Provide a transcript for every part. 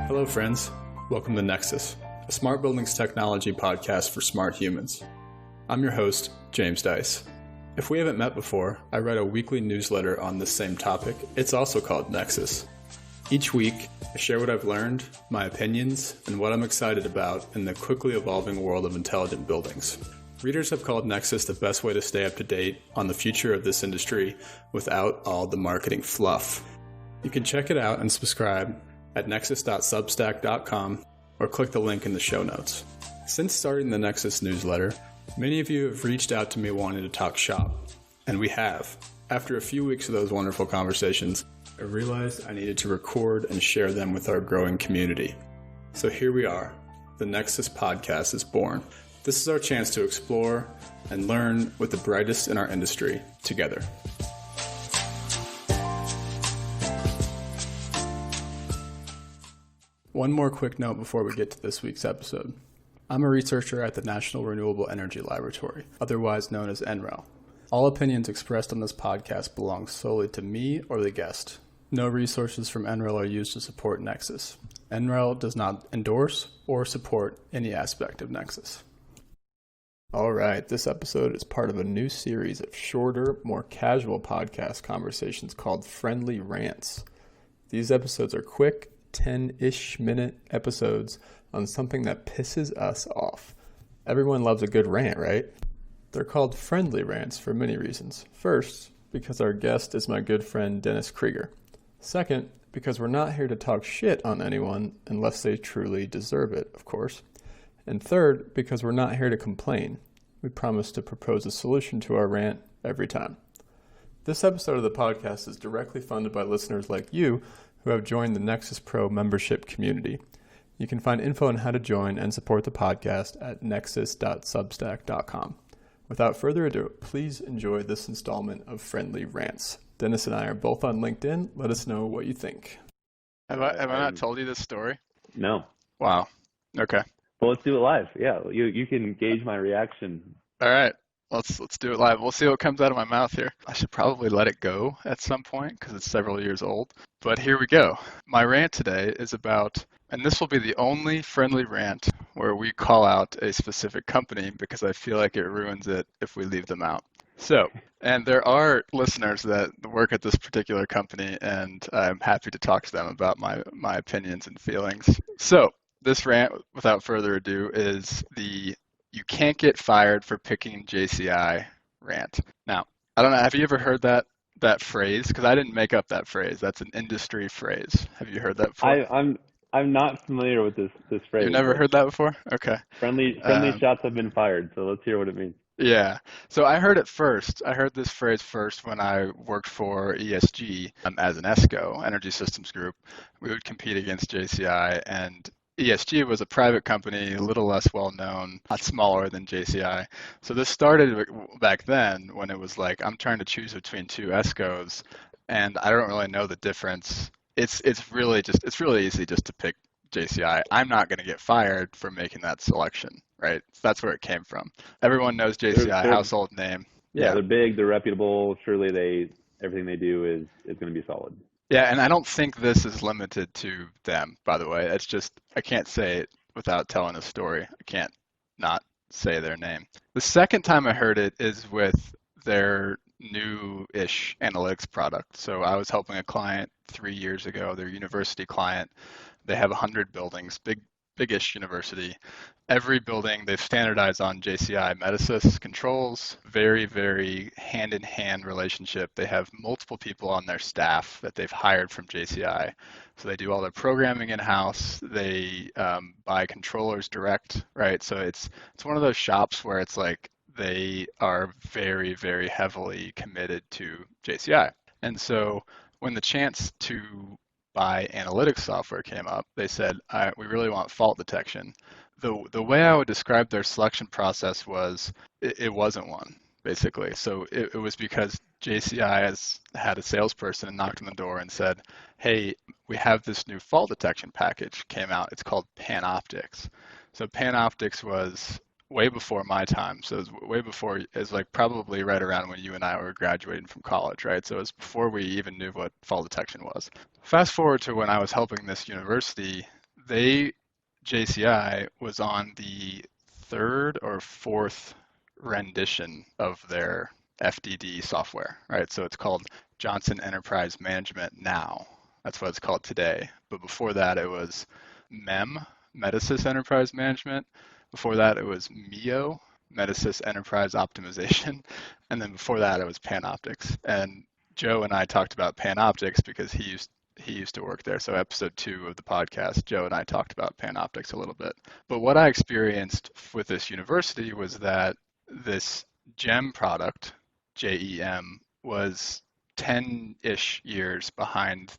Hello, friends. Welcome to Nexus, a smart buildings technology podcast for smart humans. I'm your host, James Dice. If we haven't met before, I write a weekly newsletter on this same topic. It's also called Nexus. Each week, I share what I've learned, my opinions, and what I'm excited about in the quickly evolving world of intelligent buildings. Readers have called Nexus the best way to stay up to date on the future of this industry without all the marketing fluff. You can check it out and subscribe at nexus.substack.com or click the link in the show notes. Since starting the Nexus newsletter, many of you have reached out to me wanting to talk shop, and we have. After a few weeks of those wonderful conversations, I realized I needed to record and share them with our growing community. So here we are. The Nexus podcast is born. This is our chance to explore and learn with the brightest in our industry together. One more quick note before we get to this week's episode. I'm a researcher at the National Renewable Energy Laboratory, otherwise known as NREL. All opinions expressed on this podcast belong solely to me or the guest. No resources from NREL are used to support Nexus. NREL does not endorse or support any aspect of Nexus. All right, this episode is part of a new series of shorter, more casual podcast conversations called Friendly Rants. These episodes are quick, 10-ish minute episodes on something that pisses us off. Everyone loves a good rant, right? They're called Friendly Rants for many reasons. First, because our guest is my good friend Dennis Krieger. Second, because we're not here to talk shit on anyone unless they truly deserve it, of course. And third, because we're not here to complain. We promise to propose a solution to our rant every time. This episode of the podcast is directly funded by listeners like you who have joined the Nexus Pro membership community. You can find info on how to join and support the podcast at nexus.substack.com. Without further ado, please enjoy this installment of Friendly Rants. Dennis and I are both on LinkedIn. Let us know what you think. Have I not told you this story? No. Wow. Okay. Well, let's do it live. Yeah, you can gauge my reaction. All right. Let's do it live. We'll see what comes out of my mouth here. I should probably let it go at some point because it's several years old. But here we go. My rant today is about, and this will be the only friendly rant where we call out a specific company because I feel like it ruins it if we leave them out. So, and there are listeners that work at this particular company, and I'm happy to talk to them about my opinions and feelings. So, this rant, without further ado, is the "you can't get fired for picking JCI" rant. Now, I don't know, have you ever heard that phrase? Because I didn't make up that phrase. That's an industry phrase. Have you heard that before? I'm not familiar with this phrase. You've never heard that before? Okay. Friendly shots have been fired, so let's hear what it means. Yeah. So I heard it first. I heard this phrase first when I worked for ESG as an ESCO, Energy Systems Group. We would compete against JCI, and ESG was a private company, a little less well known, a lot smaller than JCI. So this started back then when it was like, I'm trying to choose between two ESCOs and I don't really know the difference. It's really easy just to pick JCI. I'm not going to get fired for making that selection, right? So that's where it came from. Everyone knows JCI, household name. Yeah, they're big, they're reputable. Surely everything they do is going to be solid. Yeah, and I don't think this is limited to them, by the way. It's just, I can't say it without telling a story. I can't not say their name. The second time I heard it is with their new-ish analytics product. So I was helping a client 3 years ago, their university client. They have 100 buildings, big-ish university. Every building, they've standardized on JCI Metasys controls, very, very hand-in-hand relationship. They have multiple people on their staff that they've hired from JCI. So they do all their programming in-house. They buy controllers direct, right? So it's one of those shops where it's like they are very, very heavily committed to JCI. And so when the chance to buy analytics software came up, they said, we really want fault detection. The way I would describe their selection process was it wasn't one, basically. So it was because JCI has had a salesperson and knocked on the door and said, hey, we have this new fault detection package came out. It's called Panoptics. So Panoptics was way before my time. So it was way before, it's like probably right around when you and I were graduating from college, right? So it was before we even knew what fault detection was. Fast forward to when I was helping this university, JCI was on the third or fourth rendition of their FDD software, right? So it's called Johnson Enterprise Management now. That's what it's called today. But before that, it was Metasys Enterprise Management. Before that, it was MEO, Metasys Enterprise Optimization. And then before that, it was Panoptics. And Joe and I talked about Panoptics because he used to work there. So episode 2 of the podcast, Joe and I talked about Panoptics a little bit. But what I experienced with this university was that this GEM product, JEM, was 10-ish years behind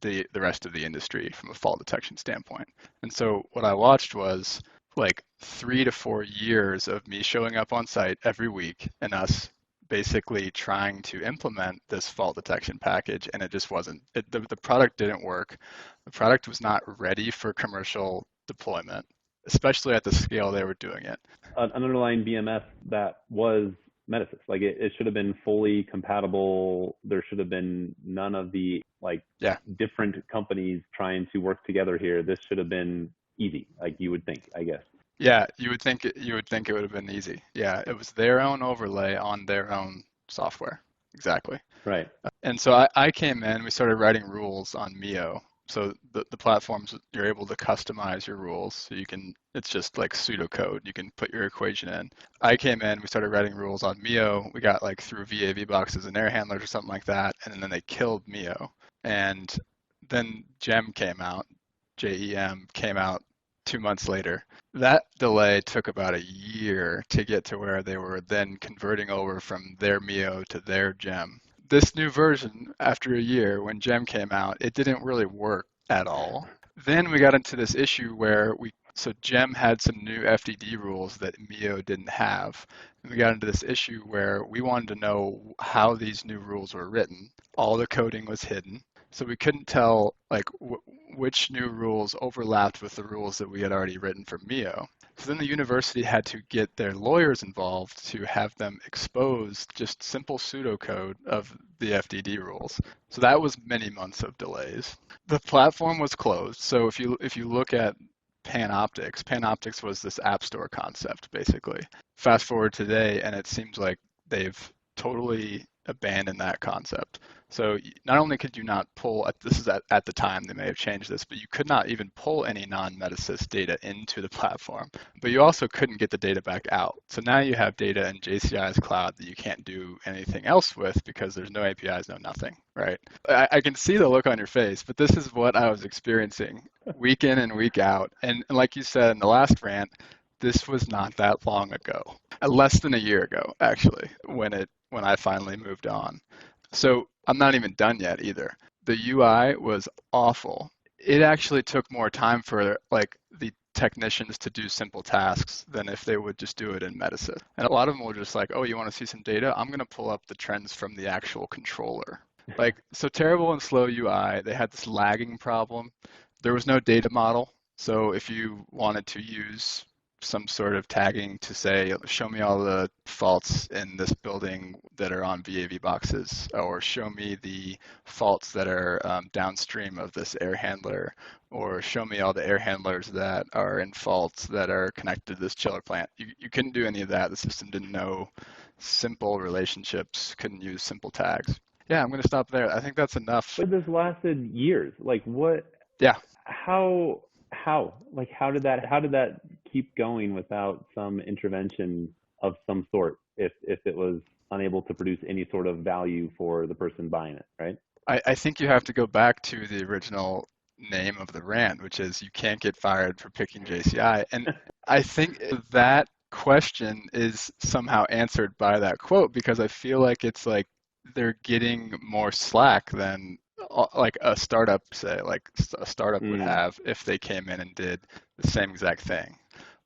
the rest of the industry from a fault detection standpoint. And so what I watched was like 3 to 4 years of me showing up on site every week and us basically trying to implement this fault detection package, and it just wasn't. The product didn't work. The product was not ready for commercial deployment, especially at the scale they were doing it. An underlying BMS that was Metasys, like it should have been fully compatible. There should have been none of the different companies trying to work together here. This should have been easy, like you would think, I guess. Yeah, you would think it would have been easy. Yeah, it was their own overlay on their own software. Exactly. Right. And so I came in, we started writing rules on MEO. So the platforms, you're able to customize your rules. So it's just like pseudocode. You can put your equation in. I came in, we started writing rules on MEO. We got like through VAV boxes and air handlers or something like that. And then they killed MEO. And then JEM came out 2 months later. That delay took about a year to get to where they were then converting over from their MEO to their GEM. This new version, after a year, when GEM came out, it didn't really work at all. Then we got into this issue where GEM had some new FDD rules that MEO didn't have. And we got into this issue where we wanted to know how these new rules were written. All the coding was hidden. So we couldn't tell which new rules overlapped with the rules that we had already written for MEO. So then the university had to get their lawyers involved to have them expose just simple pseudocode of the FDD rules. So that was many months of delays. The platform was closed. So if you look at Panoptics was this app store concept, basically. Fast forward today, and it seems like they've totally abandoned that concept. So not only could you not pull, this is at the time, they may have changed this, but you could not even pull any non-Metasys data into the platform, but you also couldn't get the data back out. So now you have data in JCI's cloud that you can't do anything else with because there's no APIs, no nothing, right? I can see the look on your face, but this is what I was experiencing week in and week out. And like you said in the last rant, this was not that long ago, less than a year ago, actually, when I finally moved on. So I'm not even done yet either. The UI was awful. It actually took more time for the technicians to do simple tasks than if they would just do it in Metasys. And a lot of them were just like, oh, you want to see some data? I'm going to pull up the trends from the actual controller. So terrible and slow UI. They had this lagging problem. There was no data model. So if you wanted to use some sort of tagging to say, show me all the faults in this building that are on VAV boxes, or show me the faults that are downstream of this air handler, or show me all the air handlers that are in faults that are connected to this chiller plant. You couldn't do any of that. The system didn't know simple relationships, couldn't use simple tags. Yeah, I'm going to stop there. I think that's enough. But this lasted years. What? Yeah. How did that keep going without some intervention of some sort if it was unable to produce any sort of value for the person buying it, right? I think you have to go back to the original name of the rant, which is you can't get fired for picking JCI. And I think that question is somehow answered by that quote, because I feel like it's like they're getting more slack than like a startup, say, like a startup would have if they came in and did the same exact thing.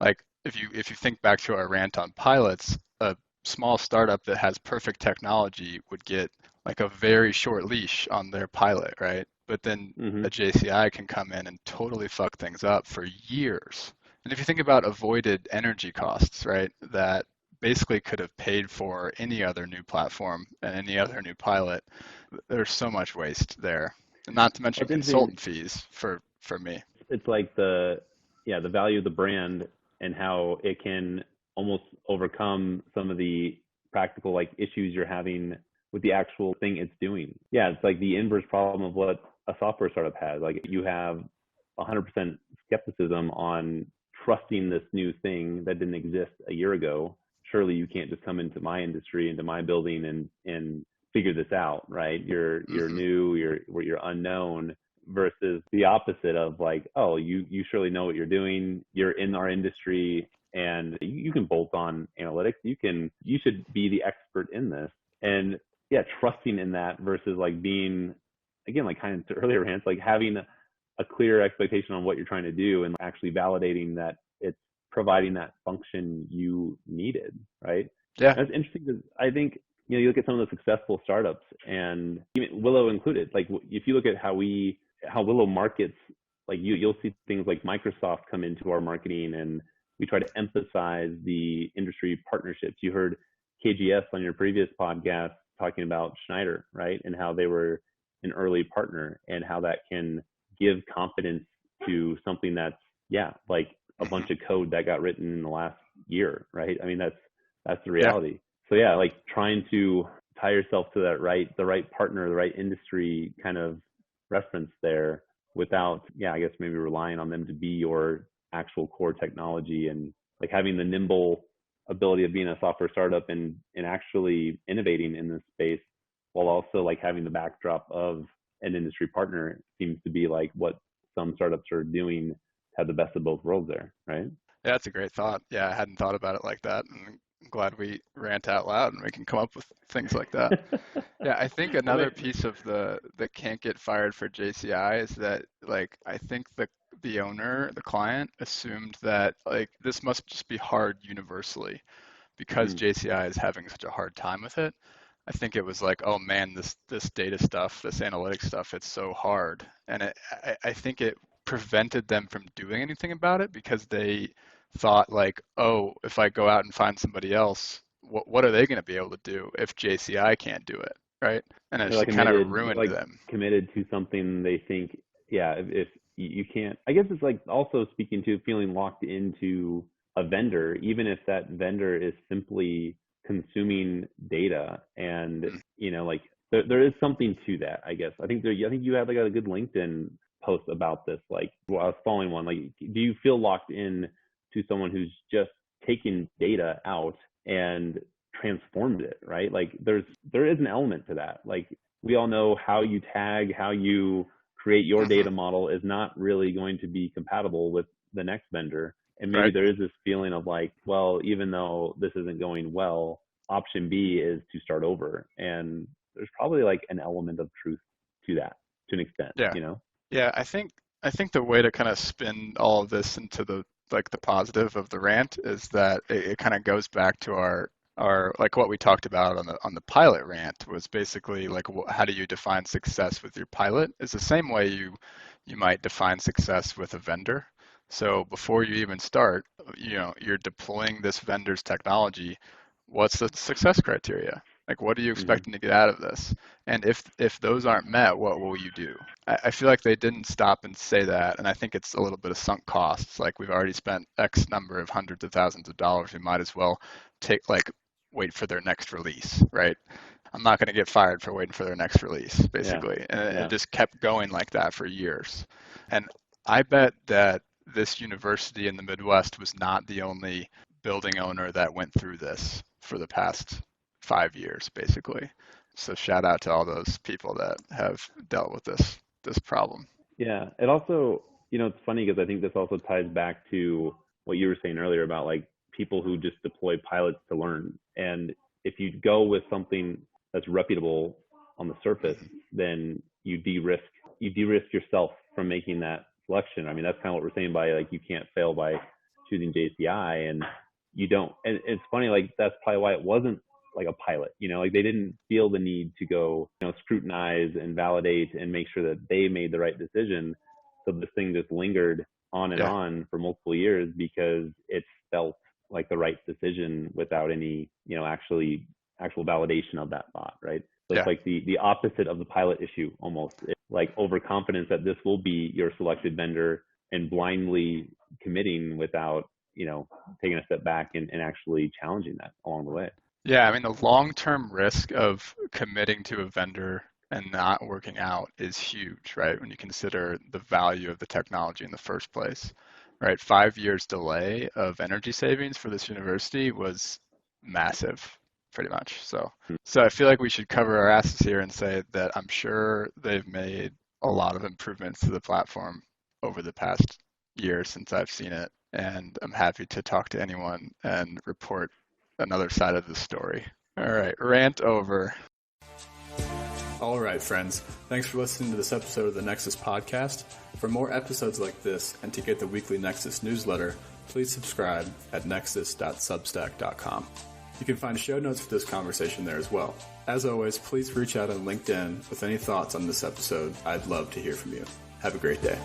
Like if you think back to our rant on pilots, a small startup that has perfect technology would get like a very short leash on their pilot, right? But then a JCI can come in and totally fuck things up for years. And if you think about avoided energy costs, right, that basically could have paid for any other new platform and any other new pilot, there's so much waste there. And not to mention consultant fees for me. it's like the value of the brand and how it can almost overcome some of the practical like issues you're having with the actual thing it's doing. Yeah, it's like the inverse problem of what a software startup has. Like you have 100% skepticism on trusting this new thing that didn't exist a year ago. Surely you can't just come into my industry, into my building and figure this out, right? You're new, you're unknown, versus the opposite of like, oh, you surely know what you're doing. You're in our industry and you can bolt on analytics. You should be the expert in this. And yeah, trusting in that versus like being, again, like kind of to earlier rants, like having a clear expectation on what you're trying to do and actually validating that it's providing that function you needed, right? Yeah. That's interesting because I think, you look at some of the successful startups and even Willow included, like if you look at how Willow markets, like you'll see things like Microsoft come into our marketing and we try to emphasize the industry partnerships. You heard KGS on your previous podcast talking about Schneider, right? And how they were an early partner and how that can give confidence to something that's, like a bunch of code that got written in the last year, right? I mean, that's the reality. So like trying to tie yourself to the right partner, the right industry kind of reference there without, I guess maybe relying on them to be your actual core technology, and like having the nimble ability of being a software startup and actually innovating in this space while also like having the backdrop of an industry partner seems to be like what some startups are doing to have the best of both worlds there, right? Yeah, that's a great thought. Yeah, I hadn't thought about it like that. And I'm glad we rant out loud and we can come up with things like that. Yeah, I think another piece of that can't get fired for JCI is that like I think the owner, the client, assumed that like this must just be hard universally because JCI is having such a hard time with it. I think it was like, oh man, this data stuff, this analytics stuff, it's so hard. And I think it prevented them from doing anything about it because they thought like, oh, if I go out and find somebody else, what are they going to be able to do if JCI can't do it, right? And it's like kind of ruined like them. Committed to something they think, if you can't, I guess it's like also speaking to feeling locked into a vendor, even if that vendor is simply consuming data and like there is something to that, I guess. I think you had like a good LinkedIn post about this. Like, well, I was following one. Like, do you feel locked in to someone who's just taken data out and transformed it, right? Like, there is an element to that. Like, we all know how you tag, how you create your data model is not really going to be compatible with the next vendor. And maybe there is this feeling of like, well, even though this isn't going well, option B is to start over. And there's probably like an element of truth to that to an extent, Yeah, I think the way to kind of spin all of this into the positive of the rant is that it kind of goes back to our like what we talked about on the pilot rant was basically like how do you define success with your pilot is the same way you might define success with a vendor. So before you even start, you're deploying this vendor's technology. What's the success criteria? Like, what are you expecting to get out of this? And if those aren't met, what will you do? I feel like they didn't stop and say that, and I think it's a little bit of sunk costs. Like, we've already spent X number of hundreds of thousands of dollars. We might as well wait for their next release, right? I'm not going to get fired for waiting for their next release, basically. And it just kept going like that for years. And I bet that this university in the Midwest was not the only building owner that went through this for the past 5 years, basically. So shout out to all those people that have dealt with this problem. Yeah, it also, it's funny because I think this also ties back to what you were saying earlier about like people who just deploy pilots to learn. And if you go with something that's reputable on the surface, then you de-risk yourself from making that selection. I mean, that's kind of what we're saying by like you can't fail by choosing JCI, and you don't. And it's funny, like that's probably why it wasn't like a pilot, like they didn't feel the need to go, scrutinize and validate and make sure that they made the right decision. So this thing just lingered on and on for multiple years because it felt like the right decision without any, actual validation of that thought, right? So it's like the opposite of the pilot issue almost. It's like overconfidence that this will be your selected vendor and blindly committing without, taking a step back and actually challenging that along the way. Yeah, I mean, the long-term risk of committing to a vendor and not working out is huge, right? When you consider the value of the technology in the first place, right? 5 years delay of energy savings for this university was massive, pretty much. So I feel like we should cover our asses here and say that I'm sure they've made a lot of improvements to the platform over the past year since I've seen it. And I'm happy to talk to anyone and report another side of the story. All right, rant over. All right, friends. Thanks for listening to this episode of the Nexus Podcast. For more episodes like this and to get the weekly Nexus newsletter, please subscribe at nexus.substack.com. You can find show notes for this conversation there as well. As always, please reach out on LinkedIn with any thoughts on this episode. I'd love to hear from you. Have a great day.